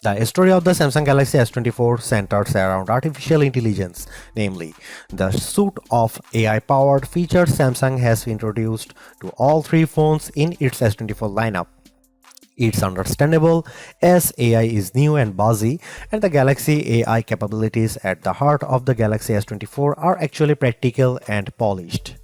The story of the Samsung Galaxy S24 centers around artificial intelligence, namely, the suite of AI-powered features Samsung has introduced to all three phones in its S24 lineup. It's understandable as AI is new and buzzy, and the Galaxy AI capabilities at the heart of the Galaxy S24 are actually practical and polished.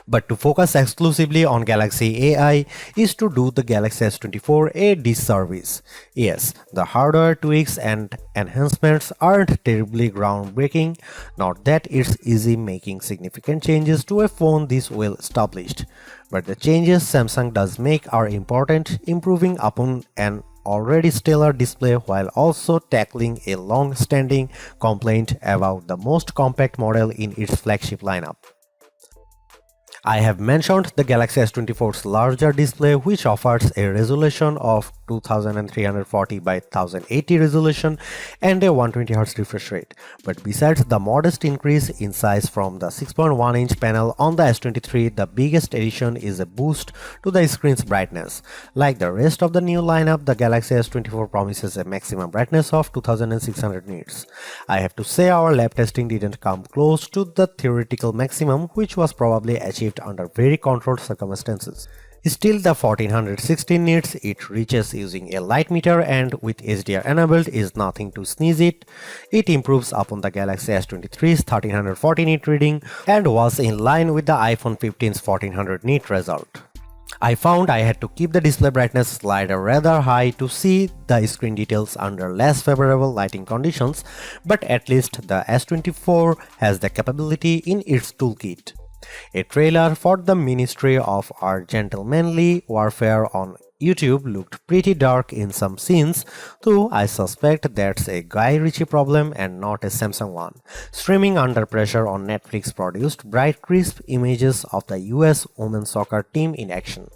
But to focus exclusively on Galaxy AI is to do the Galaxy S24 a disservice. Yes, the hardware tweaks and enhancements aren't terribly groundbreaking, not that it's easy making significant changes to a phone this well established. But the changes Samsung does make are important, improving upon an already stellar display while also tackling a long-standing complaint about the most compact model in its flagship lineup. I have mentioned the Galaxy S24's larger display, which offers a resolution of 2340 by 1080 resolution and a 120Hz refresh rate. But besides the modest increase in size from the 6.1-inch panel on the S23, the biggest addition is a boost to the screen's brightness. Like the rest of the new lineup, the Galaxy S24 promises a maximum brightness of 2600 nits. I have to say our lab testing didn't come close to the theoretical maximum, which was probably achieved under very controlled circumstances. Still, the 1416 nits it reaches using a light meter and with HDR enabled is nothing to sneeze at. It improves upon the Galaxy S23's 1340 nit reading and was in line with the iPhone 15's 1400 nit result. I found I had to keep the display brightness slider rather high to see the screen details under less favorable lighting conditions, but at least the S24 has the capability in its toolkit. A trailer for the Ministry of Our Gentlemanly Warfare on YouTube looked pretty dark in some scenes, though I suspect that's a Guy Ritchie problem and not a Samsung one. Streaming under pressure on Netflix produced bright crisp images of the US women's soccer team in action.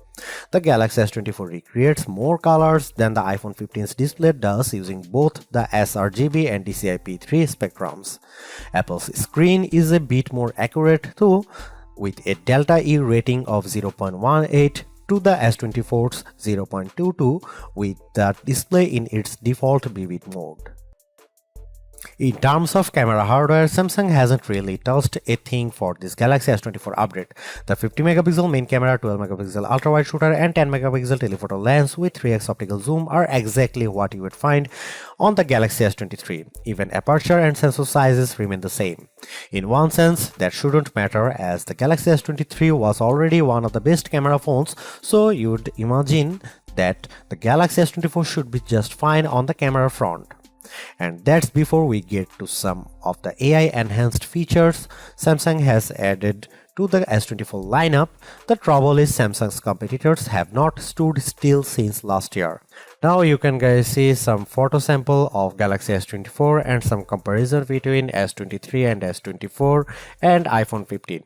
The Galaxy S24 recreates more colors than the iPhone 15's display does using both the sRGB and DCI-P3 spectrums. Apple's screen is a bit more accurate though, with a delta E rating of 0.18 to the S24's 0.22 with the display in its default vivid mode. In terms of camera hardware, Samsung hasn't really touched a thing for this Galaxy S24 update. The 50MP main camera, 12MP ultra-wide shooter and 10MP telephoto lens with 3x optical zoom are exactly what you would find on the Galaxy S23. Even aperture and sensor sizes remain the same. In one sense, that shouldn't matter as the Galaxy S23 was already one of the best camera phones, so you'd imagine that the Galaxy S24 should be just fine on the camera front. And that's before we get to some of the AI enhanced features Samsung has added to the S24 lineup. The trouble is Samsung's competitors have not stood still since last year. Now you can guys see some photo sample of Galaxy S24 and some comparison between S23 and S24 and iPhone 15.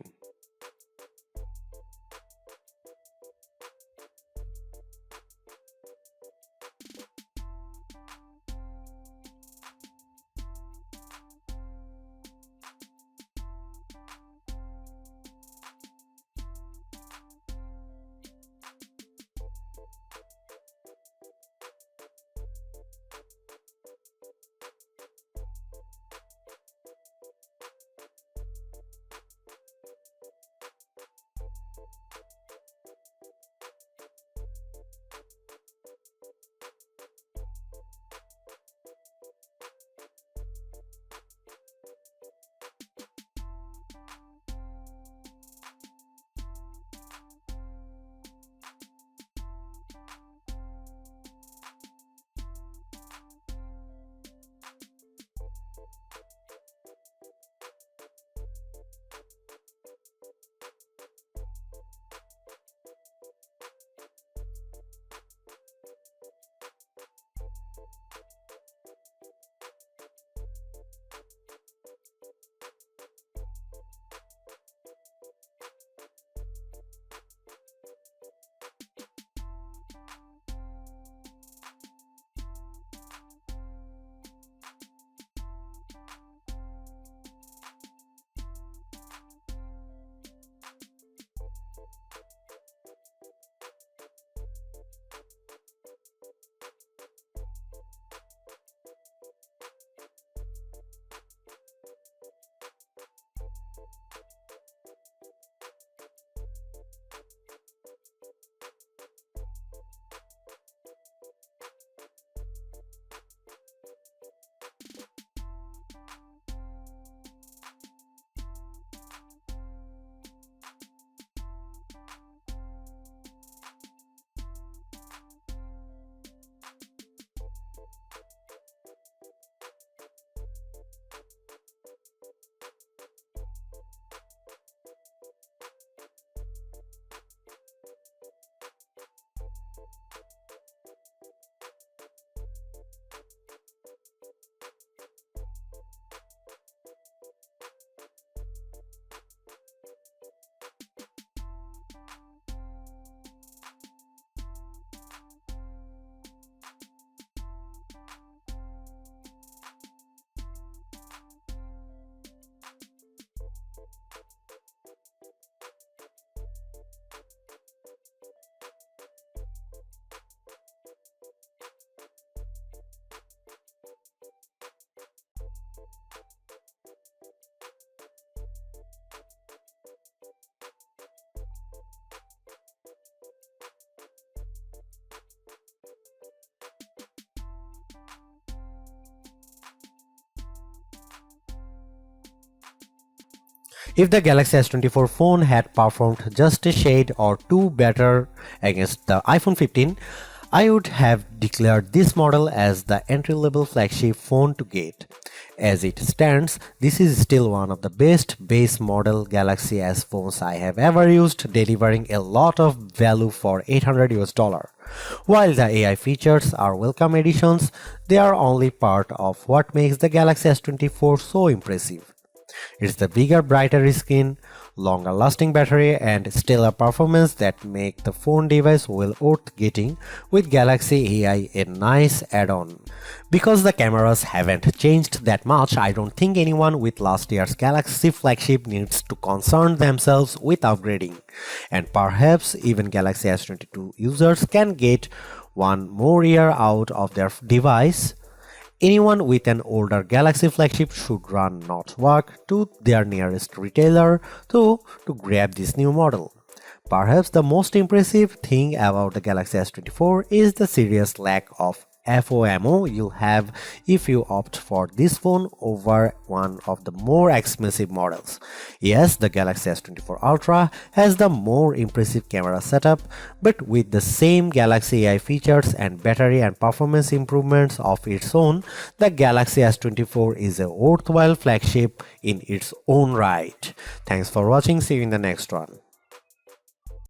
If the Galaxy S24 phone had performed just a shade or two better against the iPhone 15, I would have declared this model as the entry-level flagship phone to get. As it stands, this is still one of the best base model Galaxy S phones I have ever used, delivering a lot of value for $800. While the AI features are welcome additions, they are only part of what makes the Galaxy S24 so impressive. It's the bigger, brighter screen, longer lasting battery and stellar performance that make the phone device well worth getting, with Galaxy AI a nice add-on. Because the cameras haven't changed that much, I don't think anyone with last year's Galaxy flagship needs to concern themselves with upgrading. And perhaps even Galaxy S22 users can get one more year out of their device. Anyone with an older Galaxy flagship should run not walk to their nearest retailer to grab this new model. Perhaps the most impressive thing about the Galaxy S24 is the serious lack of FOMO you'll have if you opt for this phone over one of the more expensive models. Yes, the Galaxy S24 Ultra has the more impressive camera setup, but with the same Galaxy AI features and battery and performance improvements of its own, the Galaxy S24 is a worthwhile flagship in its own right. Thanks for watching, see you in the next one.